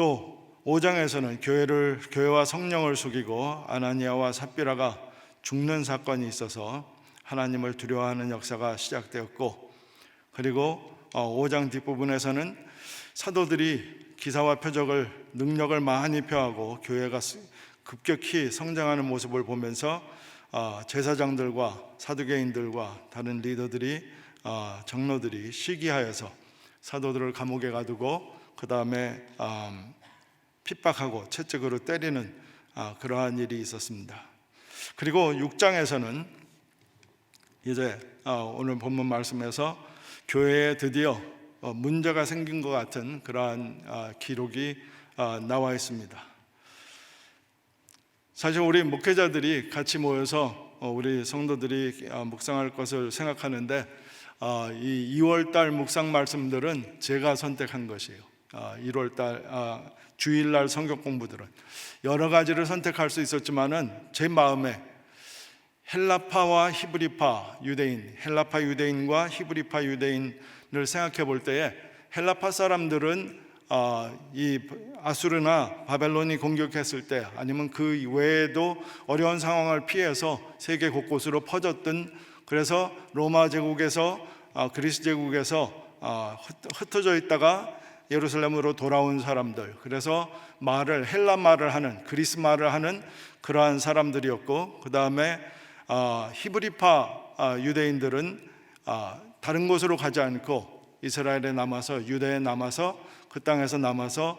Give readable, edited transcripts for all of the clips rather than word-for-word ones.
또 5장에서는 교회와 성령을 속이고 아나니아와 삽비라가 죽는 사건이 있어서 하나님을 두려워하는 역사가 시작되었고, 그리고 5장 뒷부분에서는 사도들이 기사와 표적을 능력을 많이 표하고 교회가 급격히 성장하는 모습을 보면서 제사장들과 사두개인들과 다른 리더들이 장로들이 시기하여서 사도들을 감옥에 가두고 그 다음에 핍박하고 채찍으로 때리는 그러한 일이 있었습니다. 그리고 6장에서는 이제 오늘 본문 말씀에서 교회에 드디어 문제가 생긴 것 같은 그러한 기록이 나와 있습니다. 사실 우리 목회자들이 같이 모여서 우리 성도들이 묵상할 것을 생각하는데, 이 2월달 묵상 말씀들은 제가 선택한 것이에요. 1월달 주일날 성경 공부들은 여러 가지를 선택할 수 있었지만은 제 마음에 헬라파와 히브리파 유대인, 헬라파 유대인과 히브리파 유대인을 생각해 볼 때에, 헬라파 사람들은 이 아수르나 바벨론이 공격했을 때, 아니면 그 외에도 어려운 상황을 피해서 세계 곳곳으로 퍼졌던, 그래서 로마 제국에서 그리스 제국에서 흩어져 있다가 예루살렘으로 돌아온 사람들, 그래서 헬라 말을 하는, 그리스 말을 하는 그러한 사람들이었고, 그 다음에 히브리파 유대인들은 다른 곳으로 가지 않고 이스라엘에 남아서, 유대에 남아서, 그 땅에서 남아서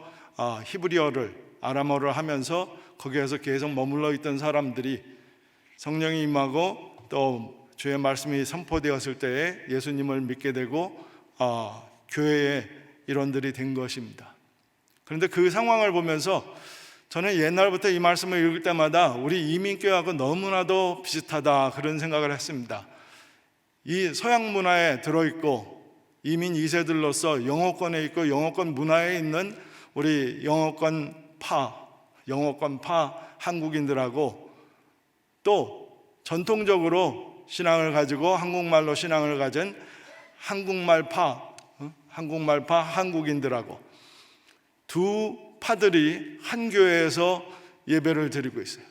히브리어를, 아람어를 하면서 거기에서 계속 머물러 있던 사람들이 성령이 임하고 또 주의 말씀이 선포되었을 때에 예수님을 믿게 되고 교회의 일원들이 된 것입니다. 그런데 그 상황을 보면서 저는 옛날부터 이 말씀을 읽을 때마다 우리 이민교회하고 너무나도 비슷하다, 그런 생각을 했습니다. 이 서양 문화에 들어있고 이민 2세들로서 영어권에 있고 영어권 문화에 있는 우리 영어권파 한국인들하고, 또 전통적으로 신앙을 가지고 한국말로 신앙을 가진 한국말파 한국인들하고 두 파들이 한 교회에서 예배를 드리고 있어요.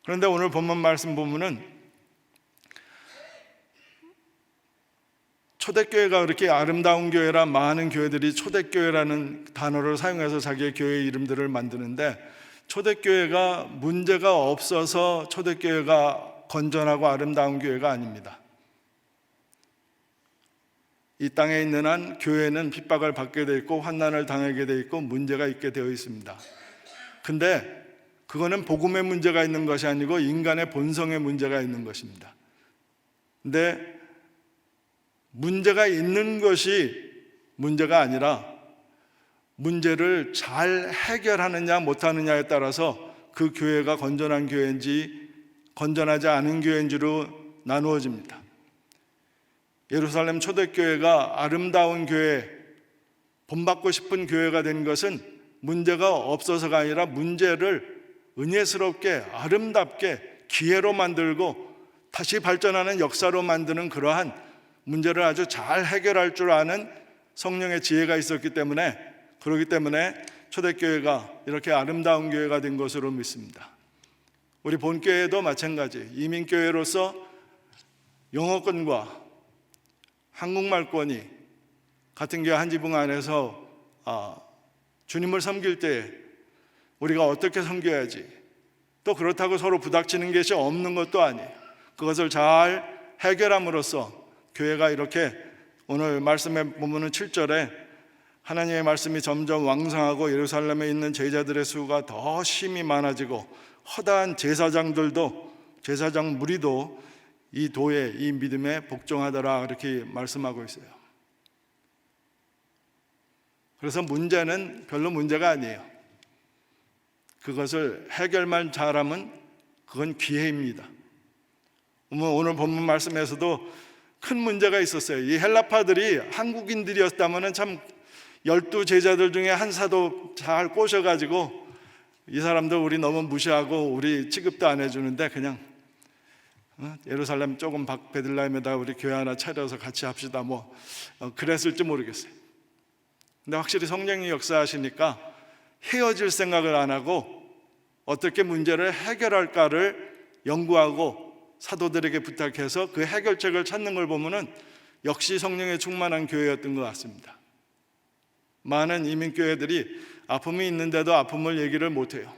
그런데 오늘 본문 말씀 보면은 초대교회가 그렇게 아름다운 교회라 많은 교회들이 초대교회라는 단어를 사용해서 자기의 교회 이름들을 만드는데, 초대교회가 문제가 없어서 초대교회가 건전하고 아름다운 교회가 아닙니다. 이 땅에 있는 한 교회는 핍박을 받게 되어 있고 환난을 당하게 되어 있고 문제가 있게 되어 있습니다. 근데 그거는 복음의 문제가 있는 것이 아니고 인간의 본성의 문제가 있는 것입니다. 근데 문제가 있는 것이 문제가 아니라 문제를 잘 해결하느냐 못하느냐에 따라서 그 교회가 건전한 교회인지 건전하지 않은 교회인지로 나누어집니다. 예루살렘 초대교회가 아름다운 교회, 본받고 싶은 교회가 된 것은 문제가 없어서가 아니라 문제를 은혜스럽게 아름답게 기회로 만들고 다시 발전하는 역사로 만드는 그러한 문제를 아주 잘 해결할 줄 아는 성령의 지혜가 있었기 때문에, 그렇기 때문에 초대교회가 이렇게 아름다운 교회가 된 것으로 믿습니다. 우리 본교회도 마찬가지, 이민교회로서 영어권과 한국말권이 같은 교회 한 지붕 안에서 주님을 섬길 때 우리가 어떻게 섬겨야지, 또 그렇다고 서로 부닥치는 것이 없는 것도 아니에요. 그것을 잘 해결함으로써 교회가 이렇게, 오늘 말씀에 보면은 7절에 하나님의 말씀이 점점 왕성하고 예루살렘에 있는 제자들의 수가 더 심히 많아지고 허다한 제사장 무리도 이 도에, 이 믿음에 복종하더라, 이렇게 말씀하고 있어요. 그래서 문제는 별로 문제가 아니에요. 그것을 해결만 잘하면 그건 기회입니다. 오늘 본문 말씀에서도 큰 문제가 있었어요. 이 헬라파들이 한국인들이었다면 참 12제자들 중에 한 사도 잘 꼬셔가지고 이 사람들 우리 너무 무시하고 우리 취급도 안 해주는데 그냥 예루살렘 조금 밖 베들레헴에다 우리 교회 하나 차려서 같이 합시다, 그랬을지 모르겠어요. 근데 확실히 성령이 역사하시니까 헤어질 생각을 안 하고 어떻게 문제를 해결할까를 연구하고 사도들에게 부탁해서 그 해결책을 찾는 걸 보면은 역시 성령에 충만한 교회였던 것 같습니다. 많은 이민교회들이 아픔이 있는데도 아픔을 얘기를 못해요.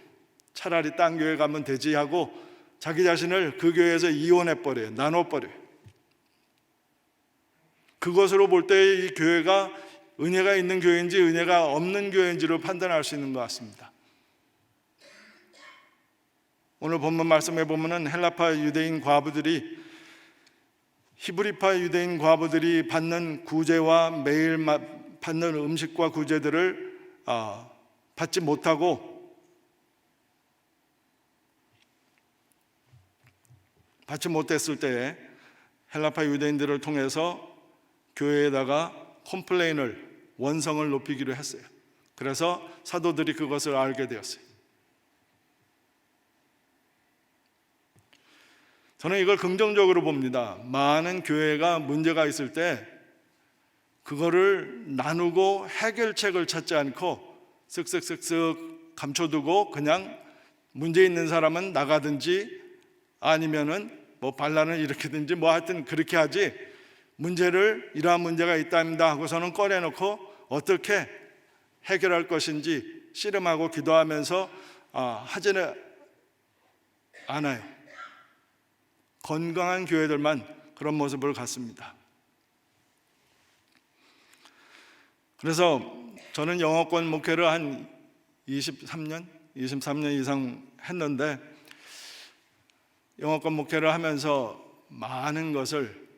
차라리 딴 교회 가면 되지 하고 자기 자신을 그 교회에서 이혼해버려요. 나눠버려요. 그것으로 볼 때 이 교회가 은혜가 있는 교회인지 은혜가 없는 교회인지를 판단할 수 있는 것 같습니다. 오늘 본문 말씀에 보면은 헬라파 유대인 과부들이 히브리파 유대인 과부들이 받는 구제와 매일 받는 음식과 구제들을 받지 못하고 받지 못했을 때에 헬라파 유대인들을 통해서 교회에다가 컴플레인을 원성을 높이기로 했어요. 그래서 사도들이 그것을 알게 되었어요. 저는 이걸 긍정적으로 봅니다. 많은 교회가 문제가 있을 때 그거를 나누고 해결책을 찾지 않고 쓱쓱쓱쓱 감춰두고 그냥 문제 있는 사람은 나가든지 아니면은 뭐 반란을 일으키든지 뭐 하여튼 그렇게 하지, 문제를 이러한 문제가 있답니다 하고서는 꺼내놓고 어떻게 해결할 것인지 씨름하고 기도하면서 하지는 않아요. 건강한 교회들만 그런 모습을 갖습니다. 그래서 저는 영어권 목회를 한 23년 이상 했는데, 영어권 목회를 하면서 많은 것을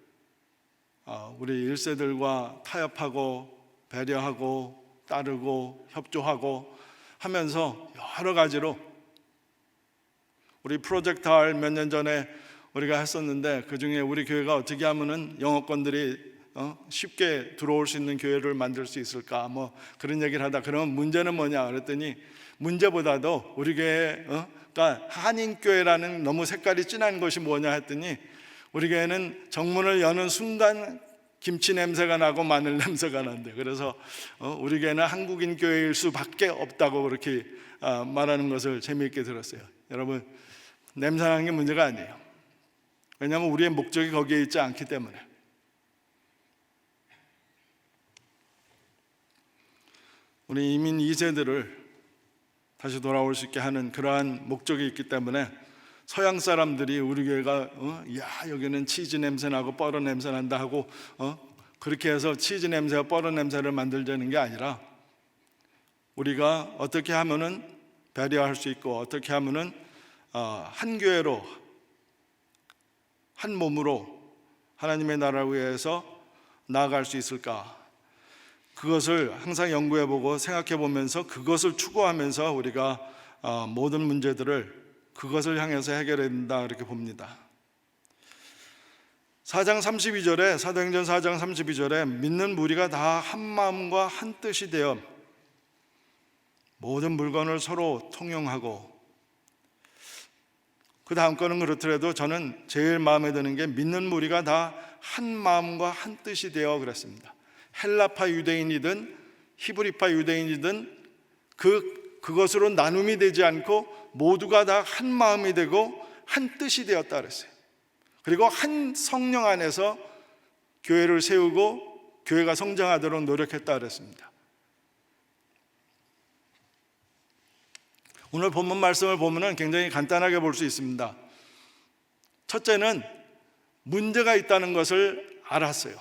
우리 1세들과 타협하고 배려하고 따르고 협조하고 하면서 여러 가지로, 우리 프로젝트 R 몇 년 전에 우리가 했었는데 그 중에 우리 교회가 어떻게 하면은 영어권들이 쉽게 들어올 수 있는 교회를 만들 수 있을까, 뭐 그런 얘기를 하다 그러면 문제는 뭐냐 그랬더니, 문제보다도 우리 교회가 한인교회라는 너무 색깔이 진한 것이 뭐냐 했더니, 우리 교회는 정문을 여는 순간 김치 냄새가 나고 마늘 냄새가 난대. 그래서 우리 교회는 한국인 교회일 수밖에 없다고 그렇게 말하는 것을 재미있게 들었어요. 여러분, 냄새나는 게 문제가 아니에요. 왜냐하면 우리의 목적이 거기에 있지 않기 때문에. 우리 이민 2세들을 다시 돌아올 수 있게 하는 그러한 목적이 있기 때문에 서양 사람들이 우리 교회가 여기는 치즈 냄새 나고 뻐런 냄새 난다 하고 그렇게 해서 치즈 냄새와 뻐런 냄새를 만들자는 게 아니라, 우리가 어떻게 하면은 배려할 수 있고 어떻게 하면은 한 교회로 한 몸으로 하나님의 나라를 위해서 나아갈 수 있을까, 그것을 항상 연구해보고 생각해보면서 그것을 추구하면서 우리가 모든 문제들을 그것을 향해서 해결해야 된다, 이렇게 봅니다. 4장 32절에, 사도행전 4장 32절에 믿는 무리가 다 한 마음과 한 뜻이 되어 모든 물건을 서로 통용하고, 그 다음 거는 그렇더라도 저는 제일 마음에 드는 게 믿는 무리가 다 한 마음과 한 뜻이 되어 그랬습니다. 헬라파 유대인이든 히브리파 유대인이든 그것으로 나눔이 되지 않고 모두가 다 한 마음이 되고 한 뜻이 되었다 그랬어요. 그리고 한 성령 안에서 교회를 세우고 교회가 성장하도록 노력했다 그랬습니다. 오늘 본문 말씀을 보면 굉장히 간단하게 볼 수 있습니다. 첫째는 문제가 있다는 것을 알았어요.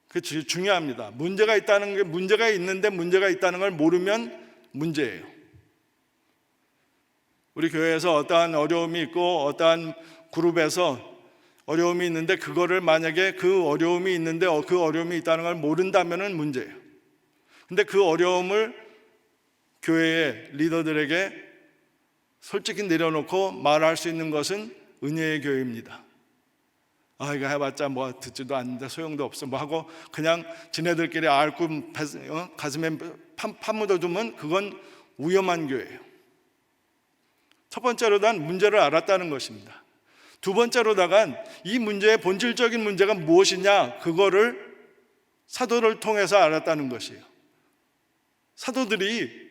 그게 중요합니다. 문제가 있다는 게, 문제가 있는데 문제가 있다는 걸 모르면 문제예요. 우리 교회에서 어떠한 어려움이 있고 어떠한 그룹에서 어려움이 있는데 그거를 만약에 그 어려움이 있는데 그 어려움이 있다는 걸 모른다면은 문제예요. 근데 그 어려움을 교회의 리더들에게 솔직히 내려놓고 말할 수 있는 것은 은혜의 교회입니다. 이거 해봤자 뭐 듣지도 않는데 소용도 없어 뭐 하고 그냥 지네들끼리 앓고 가슴에 파묻어두면 그건 위험한 교회예요. 첫 번째로는 문제를 알았다는 것입니다. 두 번째로다간 이 문제의 본질적인 문제가 무엇이냐, 그거를 사도를 통해서 알았다는 것이에요. 사도들이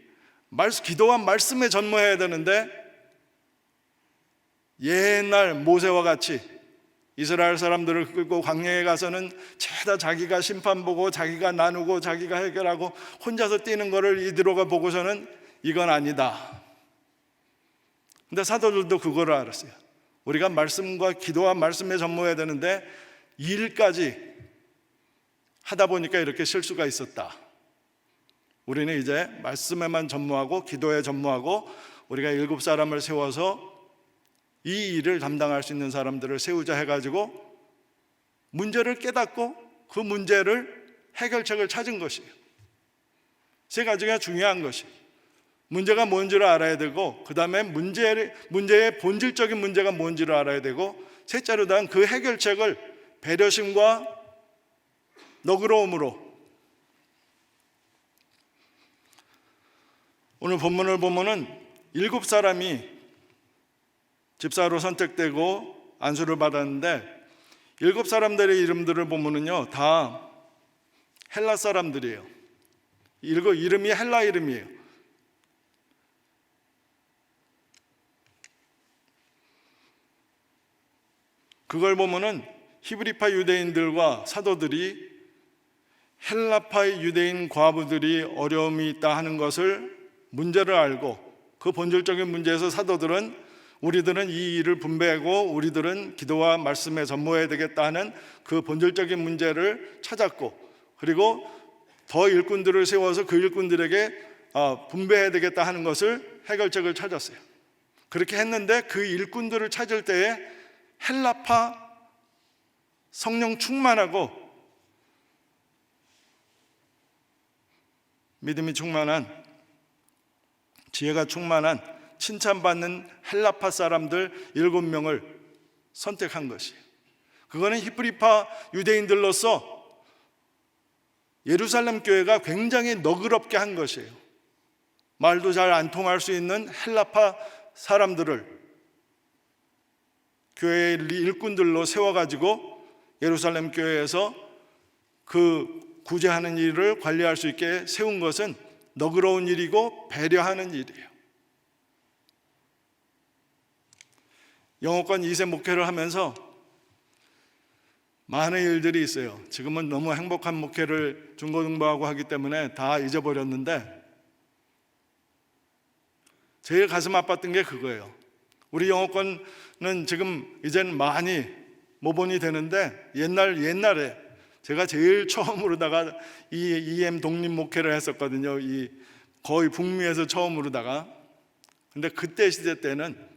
기도와 말씀에 전무해야 되는데 옛날 모세와 같이 이스라엘 사람들을 끌고 광야에 가서는 죄다 자기가 심판보고 자기가 나누고 자기가 해결하고 혼자서 뛰는 거를 이들어가 보고서는 이건 아니다. 근데 사도들도 그거를 알았어요. 우리가 말씀과 기도와 말씀에 전무해야 되는데 일까지 하다 보니까 이렇게 실수가 있었다. 우리는 이제 말씀에만 전무하고 기도에 전무하고 우리가 7사람을 세워서 이 일을 담당할 수 있는 사람들을 세우자 해가지고 문제를 깨닫고 그 문제를 해결책을 찾은 것이에요. 세 가지가 중요한 것이에요. 문제가 뭔지를 알아야 되고, 그 다음에 문제의 본질적인 문제가 뭔지를 알아야 되고, 셋째로는 그 해결책을 배려심과 너그러움으로. 오늘 본문을 보면은 7사람이 집사로 선택되고 안수를 받았는데 7사람들의 이름들을 보면은요 다 헬라 사람들이에요. 이름이 헬라 이름이에요. 그걸 보면은 히브리파 유대인들과 사도들이 헬라파 유대인 과부들이 어려움이 있다 하는 것을 문제를 알고 그 본질적인 문제에서 사도들은 우리들은 이 일을 분배하고 우리들은 기도와 말씀에 전무해야 되겠다 하는 그 본질적인 문제를 찾았고, 그리고 더 일꾼들을 세워서 그 일꾼들에게 분배해야 되겠다 하는 것을 해결책을 찾았어요. 그렇게 했는데 그 일꾼들을 찾을 때에 헬라파 성령 충만하고 믿음이 충만한, 지혜가 충만한, 칭찬받는 헬라파 사람들 7명을 선택한 것이에요. 그거는 히브리파 유대인들로서 예루살렘 교회가 굉장히 너그럽게 한 것이에요. 말도 잘 안 통할 수 있는 헬라파 사람들을 교회의 일꾼들로 세워가지고 예루살렘 교회에서 그 구제하는 일을 관리할 수 있게 세운 것은 너그러운 일이고 배려하는 일이에요. 영어권 2세 목회를 하면서 많은 일들이 있어요. 지금은 너무 행복한 목회를 중고등부하고 하기 때문에 다 잊어버렸는데 제일 가슴 아팠던 게 그거예요. 우리 영어권은 지금 이제는 많이 모본이 되는데 옛날에 제가 제일 처음으로다가 이 EM 독립 목회를 했었거든요. 거의 북미에서 처음으로다가. 근데 그때 시대 때는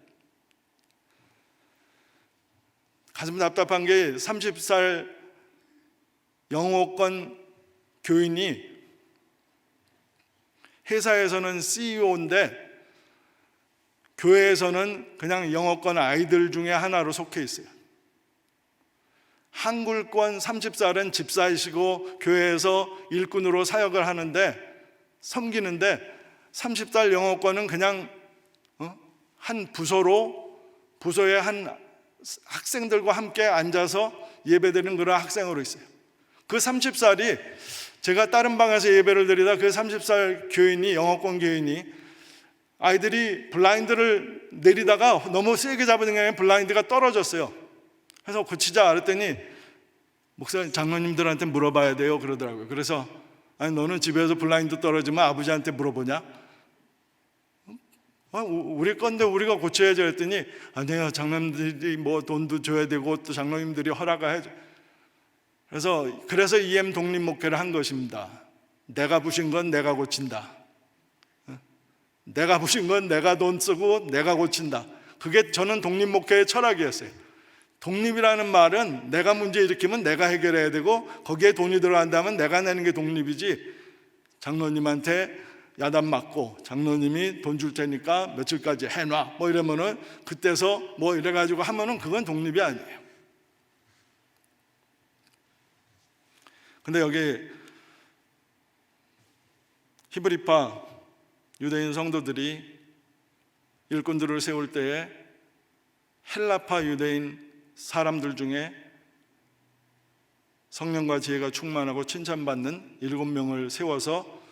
가슴 답답한 게 30살 영어권 교인이 회사에서는 CEO인데 교회에서는 그냥 영어권 아이들 중에 하나로 속해 있어요. 한글권 30살은 집사이시고 교회에서 일꾼으로 사역을 하는데 섬기는데 30살 영어권은 그냥 한 부서의 한 학생들과 함께 앉아서 예배드리는 그런 학생으로 있어요. 그 30살이 제가 다른 방에서 예배를 드리다 그 30살 교인이, 영어권 교인이 아이들이 블라인드를 내리다가 너무 세게 잡은 게 블라인드가 떨어졌어요. 그래서 고치자 그랬더니 목사님, 장로님들한테 물어봐야 돼요 그러더라고요. 그래서 아니 너는 집에서 블라인드 떨어지면 아버지한테 물어보냐? 우리 건데 우리가 고쳐야지 그랬더니 아니요, 장로님들이 뭐 돈도 줘야 되고 또 장로님들이 허락해야죠. 그래서 EM 독립 목회를 한 것입니다. 내가 부신 건 내가 고친다. 내가 부신 건 내가 돈 쓰고 내가 고친다. 그게 저는 독립 목회의 철학이었어요. 독립이라는 말은 내가 문제 일으키면 내가 해결해야 되고 거기에 돈이 들어간다면 내가 내는 게 독립이지, 장로님한테 야단 맞고 장로님이 돈 줄 테니까 며칠까지 해놔 뭐 이러면은 그때서 뭐 이래가지고 하면은 그건 독립이 아니에요. 근데 여기 히브리파 유대인 성도들이 일꾼들을 세울 때에 헬라파 유대인 사람들 중에 성령과 지혜가 충만하고 칭찬받는 7명을 세워서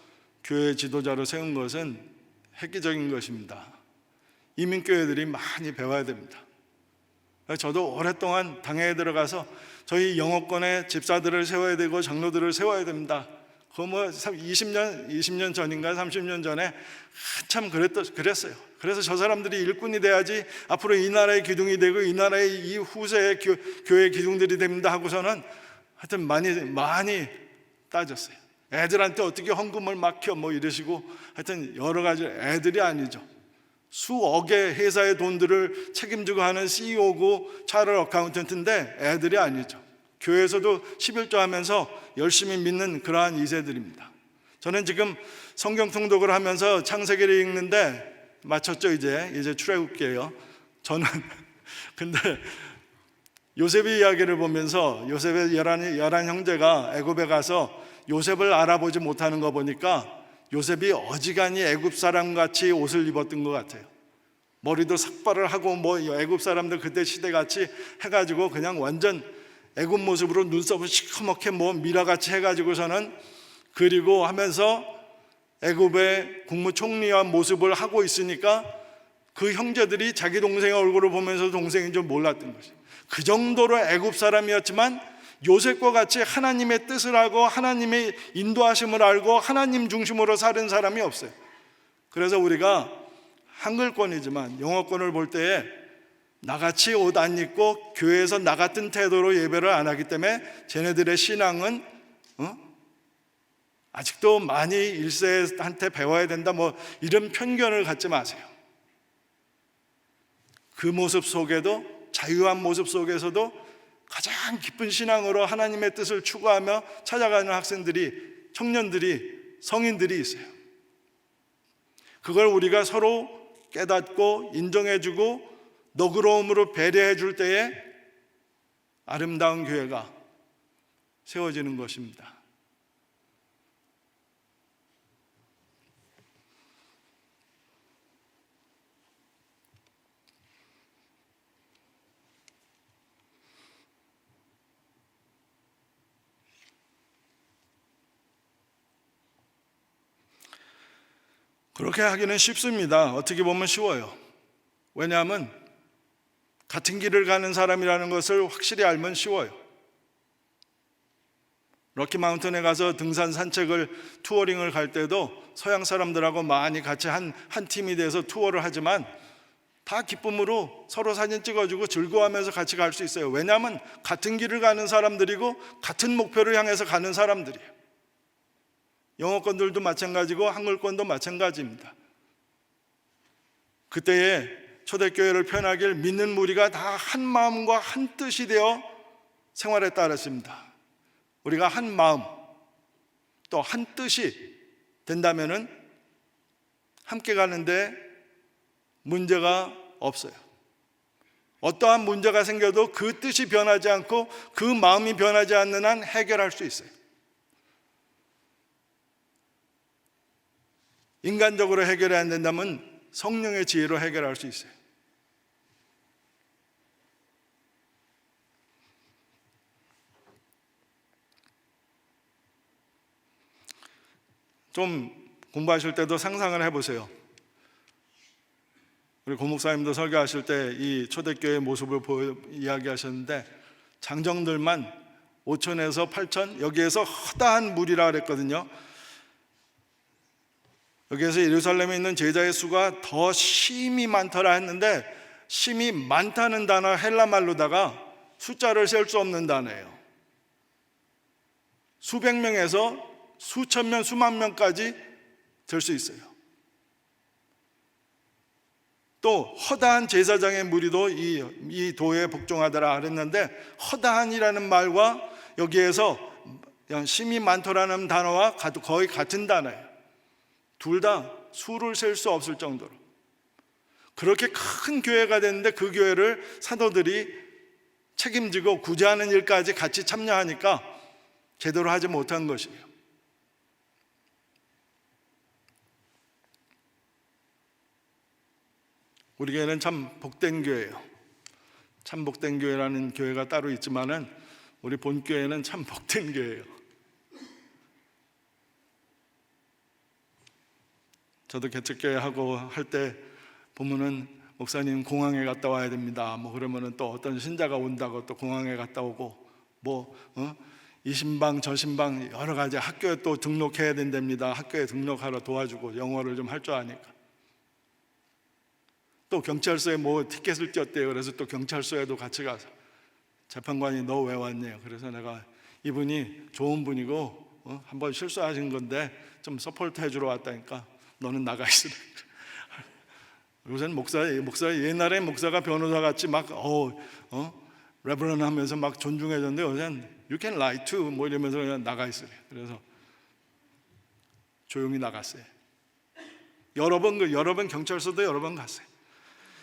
교회 지도자로 세운 것은 획기적인 것입니다. 이민교회들이 많이 배워야 됩니다. 저도 오랫동안 당회에 들어가서 저희 영어권의 집사들을 세워야 되고 장로들을 세워야 됩니다. 그거 뭐 20년 전인가 30년 전에 한참 그랬어요. 그래서 저 사람들이 일꾼이 돼야지 앞으로 이 나라의 기둥이 되고 이 나라의 이 후세의 교회 기둥들이 됩니다 하고서는 하여튼 많이 따졌어요. 애들한테 어떻게 헌금을 막혀 뭐 이러시고 하여튼 여러 가지. 애들이 아니죠. 수억의 회사의 돈들을 책임지고 하는 CEO고 차를 어카운턴트인데 애들이 아니죠. 교회에서도 11조 하면서 열심히 믿는 그러한 2세들입니다. 저는 지금 성경 통독을 하면서 창세기를 읽는데 마쳤죠. 이제 출애굽기예요. 저는 근데 요셉의 이야기를 보면서 요셉의 11 형제가 애굽에 가서 요셉을 알아보지 못하는 거 보니까 요셉이 어지간히 애굽 사람같이 옷을 입었던 것 같아요. 머리도 삭발을 하고 뭐 애굽 사람들 그때 시대같이 해가지고 그냥 완전 애굽 모습으로 눈썹을 시커멓게 뭐 미라같이 해가지고서는 그리고 하면서 애굽의 국무총리와 모습을 하고 있으니까 그 형제들이 자기 동생의 얼굴을 보면서 동생인 줄 몰랐던 것이죠. 그 정도로 애굽 사람이었지만 요셉과 같이 하나님의 뜻을 알고 하나님의 인도하심을 알고 하나님 중심으로 사는 사람이 없어요. 그래서 우리가 한글권이지만 영어권을 볼 때에 나같이 옷 안 입고 교회에서 나 같은 태도로 예배를 안 하기 때문에 쟤네들의 신앙은 아직도 많이 1세한테 배워야 된다 뭐 이런 편견을 갖지 마세요. 그 모습 속에도 자유한 모습 속에서도 가장 깊은 신앙으로 하나님의 뜻을 추구하며 찾아가는 학생들이, 청년들이, 성인들이 있어요. 그걸 우리가 서로 깨닫고 인정해주고 너그러움으로 배려해 줄 때에 아름다운 교회가 세워지는 것입니다. 그렇게 하기는 쉽습니다. 어떻게 보면 쉬워요. 왜냐하면 같은 길을 가는 사람이라는 것을 확실히 알면 쉬워요. 럭키 마운틴에 가서 등산 산책을 투어링을 갈 때도 서양 사람들하고 많이 같이 한 팀이 돼서 투어를 하지만 다 기쁨으로 서로 사진 찍어주고 즐거워하면서 같이 갈 수 있어요. 왜냐하면 같은 길을 가는 사람들이고 같은 목표를 향해서 가는 사람들이에요. 영어권들도 마찬가지고 한글권도 마찬가지입니다. 그때에 초대교회를 편하길 믿는 무리가 다 한 마음과 한 뜻이 되어 생활했다 그랬습니다. 우리가 한 마음 또 한 뜻이 된다면은 함께 가는데 문제가 없어요. 어떠한 문제가 생겨도 그 뜻이 변하지 않고 그 마음이 변하지 않는 한 해결할 수 있어요. 인간적으로 해결이 안 된다면 성령의 지혜로 해결할 수 있어요. 좀 공부하실 때도 상상을 해보세요. 우리 고 목사님도 설교하실 때 이 초대교회의 모습을 이야기하셨는데 장정들만 5천에서 8천, 여기에서 허다한 무리라 그랬거든요. 여기에서 예루살렘에 있는 제자의 수가 더 심히 많더라 했는데 심히 많다는 단어 헬라 말로다가 숫자를 셀 수 없는 단어예요. 수백 명에서 수천 명, 수만 명까지 될 수 있어요. 또 허다한 제사장의 무리도 이 도에 복종하더라 그랬는데 허다한이라는 말과 여기에서 심히 많더라는 단어와 거의 같은 단어예요. 둘 다 수를 셀 수 없을 정도로 그렇게 큰 교회가 됐는데 그 교회를 사도들이 책임지고 구제하는 일까지 같이 참여하니까 제대로 하지 못한 것이에요. 우리 교회는 참 복된 교회예요. 참 복된 교회라는 교회가 따로 있지만은 우리 본교회는 참 복된 교회예요. 저도 개척교회 하고 할 때 보면은 목사님 공항에 갔다 와야 됩니다. 뭐 그러면은 또 어떤 신자가 온다고 또 공항에 갔다 오고 이 신방 저 신방 여러 가지 학교에 또 등록해야 된답니다. 학교에 등록하러 도와주고 영어를 좀 할 줄 아니까. 또 경찰서에 뭐 티켓을 띄었대요. 그래서 또 경찰서에도 같이 가서 재판관이 너 왜 왔냐. 그래서 내가 이분이 좋은 분이고 한번 실수하신 건데 좀 서포트 해주러 왔다니까 너는 나가 있으래. 요새는 목사 옛날에 목사가 변호사 같이 막 레버런 하면서 막 존중해줬는데 요새는 you can lie too 뭐 이러면서 그냥 나가 있으래. 그래서 조용히 나갔어요. 여러 번 경찰서도 여러 번 갔어요.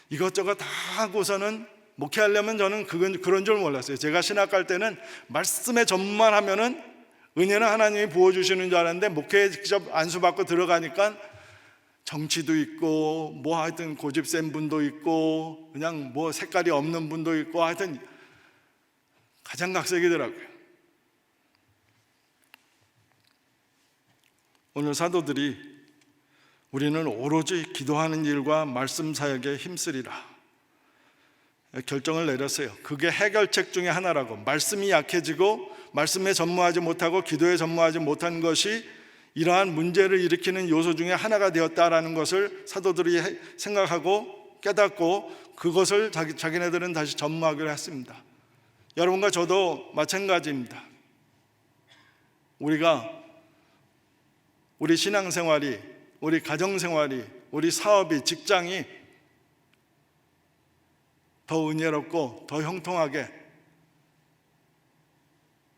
이것저것 다 하고서는 목회하려면 저는 그런 줄 몰랐어요. 제가 신학 갈 때는 말씀에 전만 하면은 은혜는 하나님이 부어주시는 줄 알았는데 목회에 직접 안수받고 들어가니까 정치도 있고 뭐 하여튼 고집 센 분도 있고 그냥 뭐 색깔이 없는 분도 있고 하여튼 가장각색이더라고요. 오늘 사도들이 우리는 오로지 기도하는 일과 말씀 사역에 힘쓰리라 결정을 내렸어요. 그게 해결책 중에 하나라고. 말씀이 약해지고 말씀에 전무하지 못하고 기도에 전무하지 못한 것이 이러한 문제를 일으키는 요소 중에 하나가 되었다라는 것을 사도들이 생각하고 깨닫고 그것을 자기네들은 다시 전무하기로 했습니다. 여러분과 저도 마찬가지입니다. 우리 신앙생활이, 우리 가정생활이, 우리 사업이, 직장이 더 은혜롭고 더 형통하게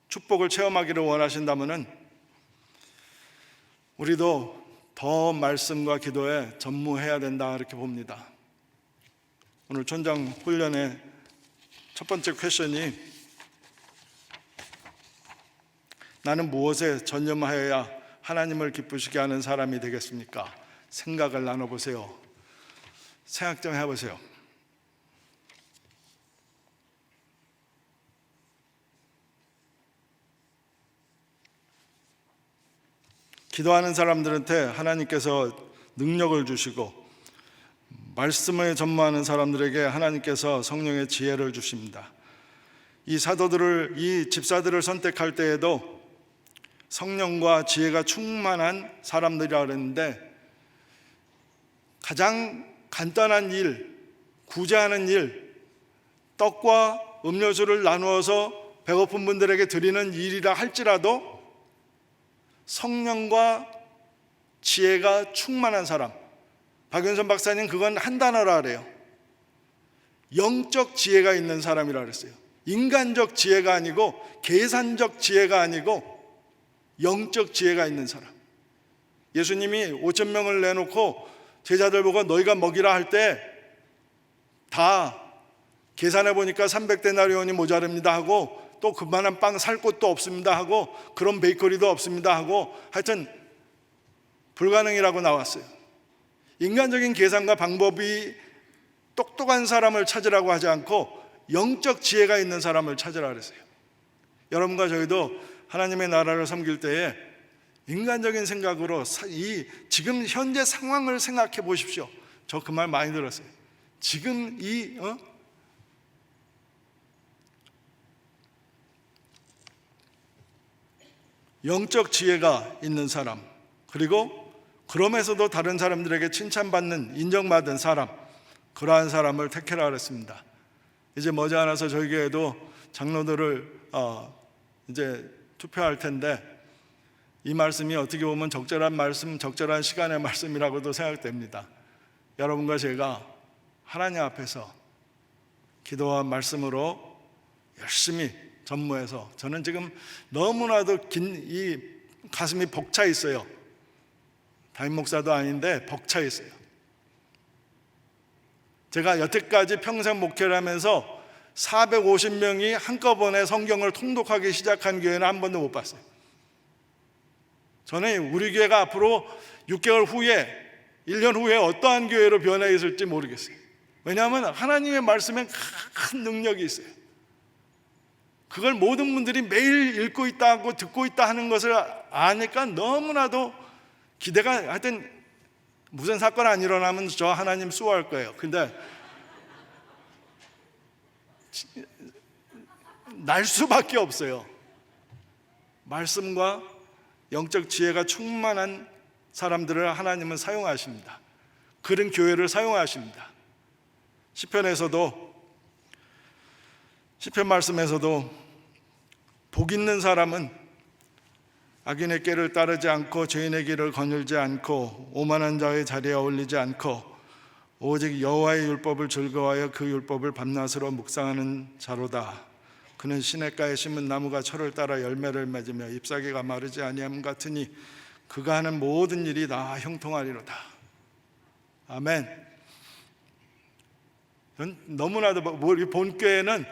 축복을 체험하기를 원하신다면 우리도 더 말씀과 기도에 전무해야 된다 이렇게 봅니다. 오늘 촌장 훈련의 첫 번째 퀘션이 나는 무엇에 전념하여야 하나님을 기쁘시게 하는 사람이 되겠습니까? 생각을 나눠보세요. 생각 좀 해보세요. 기도하는 사람들한테 하나님께서 능력을 주시고 말씀에 전무하는 사람들에게 하나님께서 성령의 지혜를 주십니다. 이 집사들을 선택할 때에도 성령과 지혜가 충만한 사람들이라 그랬는데 가장 간단한 일, 구제하는 일, 떡과 음료수를 나누어서 배고픈 분들에게 드리는 일이라 할지라도 성령과 지혜가 충만한 사람, 박윤선 박사님 그건 한 단어라 그래요. 영적 지혜가 있는 사람이라 그랬어요. 인간적 지혜가 아니고 계산적 지혜가 아니고 영적 지혜가 있는 사람. 예수님이 5,000명을 내놓고 제자들 보고 너희가 먹이라 할 때 다 계산해 보니까 300데나리온이 모자릅니다 하고 또 그만한 빵 살 곳도 없습니다 하고 그런 베이커리도 없습니다 하고 하여튼 불가능이라고 나왔어요. 인간적인 계산과 방법이 똑똑한 사람을 찾으라고 하지 않고 영적 지혜가 있는 사람을 찾으라 그랬어요. 여러분과 저희도 하나님의 나라를 섬길 때에 인간적인 생각으로 이 지금 현재 상황을 생각해 보십시오. 저 그 말 많이 들었어요. 지금 영적 지혜가 있는 사람, 그리고 그러면서도 다른 사람들에게 칭찬받는, 인정받은 사람, 그러한 사람을 택해라 그랬습니다. 이제 머지않아서 저희 교회도 장로들을 이제 투표할 텐데 이 말씀이 어떻게 보면 적절한 말씀, 적절한 시간의 말씀이라고도 생각됩니다. 여러분과 제가 하나님 앞에서 기도와 말씀으로 열심히 전무해서 저는 지금 너무나도 이 가슴이 벅차 있어요. 담임 목사도 아닌데 벅차 있어요. 제가 여태까지 평생 목회를 하면서 450명이 한꺼번에 성경을 통독하기 시작한 교회는 한 번도 못 봤어요. 저는 우리 교회가 앞으로 6개월 후에 1년 후에 어떠한 교회로 변해 있을지 모르겠어요. 왜냐하면 하나님의 말씀에 큰 능력이 있어요. 그걸 모든 분들이 매일 읽고 있다 하고 듣고 있다 하는 것을 아니까 너무나도 기대가 하여튼 무슨 사건 안 일어나면 저 하나님 수호할 거예요. 근데 날 수밖에 없어요. 말씀과 영적 지혜가 충만한 사람들을 하나님은 사용하십니다. 그런 교회를 사용하십니다. 시편 말씀에서도 복 있는 사람은 악인의 꾀를 따르지 않고 죄인의 길을 거닐지 않고 오만한 자의 자리에 어울리지 않고 오직 여호와의 율법을 즐거워하여 그 율법을 밤낮으로 묵상하는 자로다. 그는 시냇가에 심은 나무가 철을 따라 열매를 맺으며 잎사귀가 마르지 아니함 같으니 그가 하는 모든 일이 다 형통하리로다. 아멘. 너무나도 우리 본교회는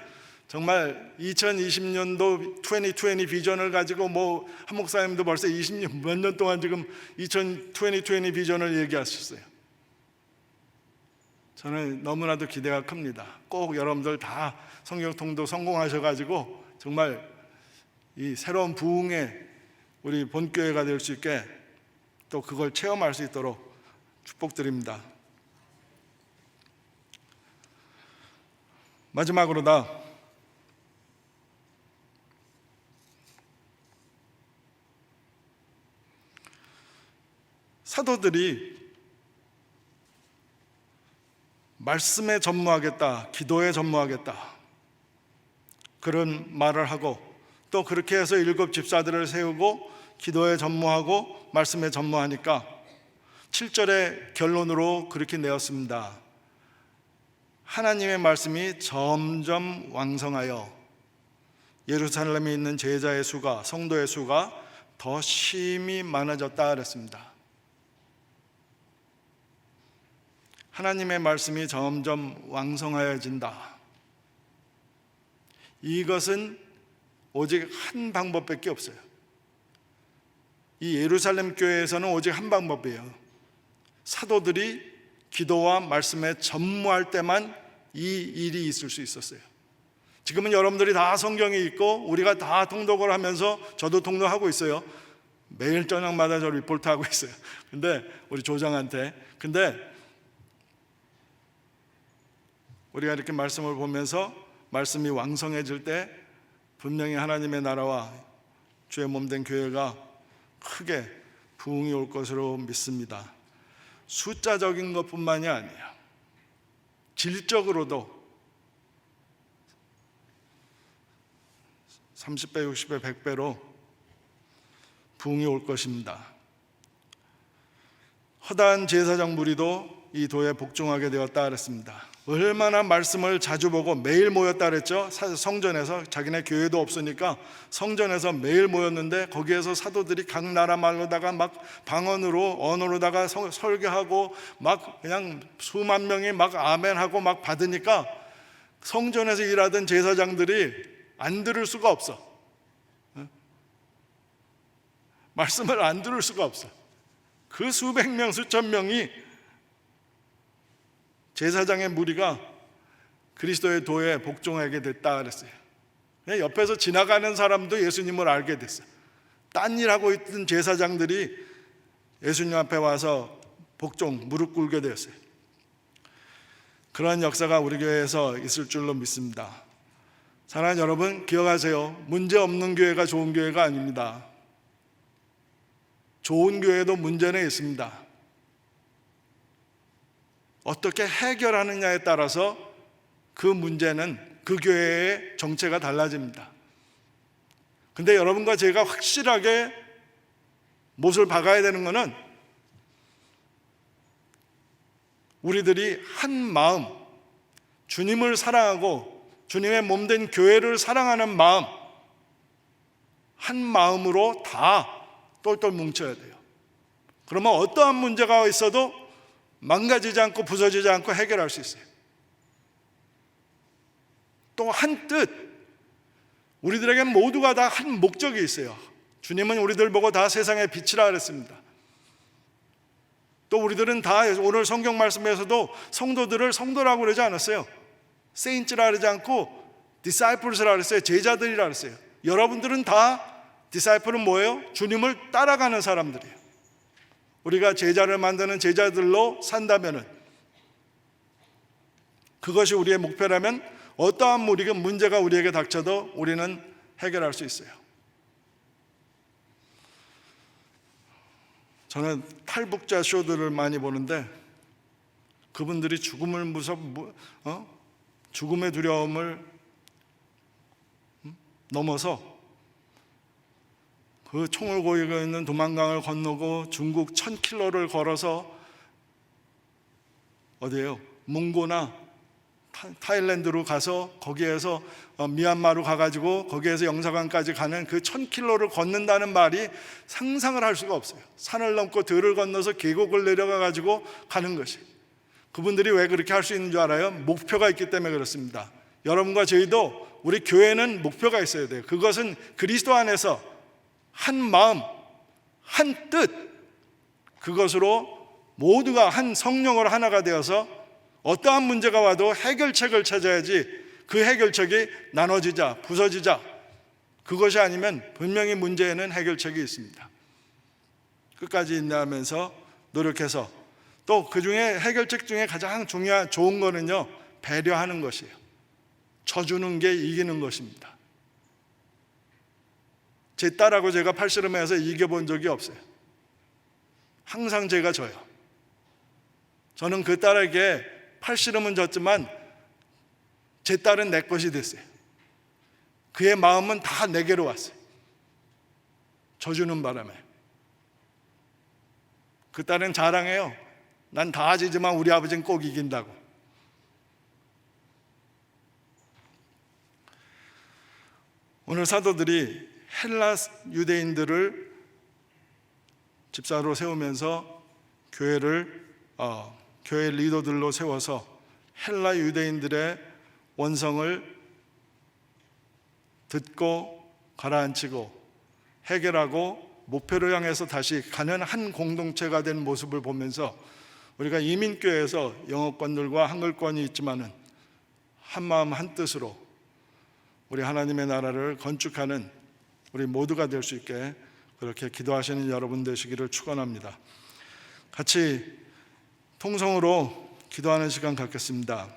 정말 2020년도 2020 비전을 가지고 한 목사님도 벌써 20년 몇 년 동안 지금 2020 비전을 얘기하셨어요. 저는 너무나도 기대가 큽니다. 꼭 여러분들 다 성경 통독 성공하셔가지고 정말 이 새로운 부흥의 우리 본교회가 될 수 있게 또 그걸 체험할 수 있도록 축복드립니다. 마지막으로다 사도들이 말씀에 전무하겠다, 기도에 전무하겠다 그런 말을 하고 또 그렇게 해서 7 집사들을 세우고 기도에 전무하고 말씀에 전무하니까 7절의 결론으로 그렇게 내었습니다. 하나님의 말씀이 점점 왕성하여 예루살렘에 있는 제자의 수가, 성도의 수가 더 심히 많아졌다 그랬습니다. 하나님의 말씀이 점점 왕성하여진다. 이것은 오직 한 방법밖에 없어요. 이 예루살렘 교회에서는 오직 한 방법이에요. 사도들이 기도와 말씀에 전무할 때만 이 일이 있을 수 있었어요. 지금은 여러분들이 다 성경이 있고 우리가 다 통독을 하면서 저도 통독하고 있어요. 매일 저녁마다 저 리포트하고 있어요. 근데 우리 조장한테 우리가 이렇게 말씀을 보면서 말씀이 왕성해질 때 분명히 하나님의 나라와 주의 몸된 교회가 크게 부흥이 올 것으로 믿습니다. 숫자적인 것뿐만이 아니에요. 질적으로도 30배, 60배, 100배로 부흥이 올 것입니다. 허다한 제사장 무리도 이 도에 복종하게 되었다 그랬습니다. 얼마나 말씀을 자주 보고 매일 모였다 그랬죠. 성전에서 자기네 교회도 없으니까 성전에서 매일 모였는데 거기에서 사도들이 각 나라 말로다가 막 방언으로 언어로다가 설교하고 막 그냥 수만 명이 막 아멘하고 막 받으니까 성전에서 일하던 제사장들이 안 들을 수가 없어. 말씀을 안 들을 수가 없어. 그 수백 명 수천 명이 제사장의 무리가 그리스도의 도에 복종하게 됐다 그랬어요. 그냥 옆에서 지나가는 사람도 예수님을 알게 됐어요. 딴 일하고 있던 제사장들이 예수님 앞에 와서 복종, 무릎 꿇게 되었어요. 그러한 역사가 우리 교회에서 있을 줄로 믿습니다. 사랑하는 여러분, 기억하세요. 문제 없는 교회가 좋은 교회가 아닙니다. 좋은 교회도 문제는 있습니다. 어떻게 해결하느냐에 따라서 그 문제는 그 교회의 정체가 달라집니다. 근데 여러분과 제가 확실하게 못을 박아야 되는 것은 우리들이 한 마음, 주님을 사랑하고 주님의 몸된 교회를 사랑하는 마음, 한 마음으로 다 똘똘 뭉쳐야 돼요. 그러면 어떠한 문제가 있어도 망가지지 않고 부서지지 않고 해결할 수 있어요. 또 한 뜻, 우리들에게 모두가 다 한 목적이 있어요. 주님은 우리들 보고 다 세상의 빛이라 그랬습니다. 또 우리들은 다 오늘 성경 말씀에서도 성도들을 성도라고 그러지 않았어요. 세인츠라 그러지 않고 디사이플스라 그랬어요. 제자들이라 그랬어요. 여러분들은 다 디사이플은 뭐예요? 주님을 따라가는 사람들이에요. 우리가 제자를 만드는 제자들로 산다면은, 그것이 우리의 목표라면 어떠한 문제가 우리에게 닥쳐도 우리는 해결할 수 있어요. 저는 탈북자 쇼들을 많이 보는데 그분들이 죽음의 두려움을 넘어서 그 총을 고이고 있는 두만강을 건너고 중국 1000km를 걸어서 어디예요? 몽고나 타일랜드로 가서 거기에서 미얀마로 가가지고 거기에서 영사관까지 가는 그 1000km를 걷는다는 말이 상상을 할 수가 없어요. 산을 넘고 들을 건너서 계곡을 내려가가지고 가는 것이. 그분들이 왜 그렇게 할 수 있는 줄 알아요? 목표가 있기 때문에 그렇습니다. 여러분과 저희도, 우리 교회는 목표가 있어야 돼요. 그것은 그리스도 안에서 한 마음, 한 뜻, 그것으로 모두가 한 성령으로 하나가 되어서 어떠한 문제가 와도 해결책을 찾아야지, 그 해결책이 나눠지자, 부서지자, 그것이 아니면 분명히 문제에는 해결책이 있습니다. 끝까지 인내하면서 노력해서, 또 그 중에 해결책 중에 가장 좋은 거는요, 배려하는 것이에요. 져주는 게 이기는 것입니다. 제 딸하고 제가 팔씨름해서 이겨본 적이 없어요. 항상 제가 져요. 저는 그 딸에게 팔씨름은 졌지만 제 딸은 내 것이 됐어요. 그의 마음은 다 내게로 왔어요. 져주는 바람에. 그 딸은 자랑해요. 난 다 지지만 우리 아버지는 꼭 이긴다고. 오늘 사도들이 헬라 유대인들을 집사로 세우면서 교회 리더들로 세워서 헬라 유대인들의 원성을 듣고 가라앉히고 해결하고 목표를 향해서 다시 가는 한 공동체가 된 모습을 보면서, 우리가 이민교회에서 영어권들과 한글권이 있지만은 한 마음 한 뜻으로 우리 하나님의 나라를 건축하는 우리 모두가 될 수 있게 그렇게 기도하시는 여러분 되시기를 축원합니다. 같이 통성으로 기도하는 시간 갖겠습니다.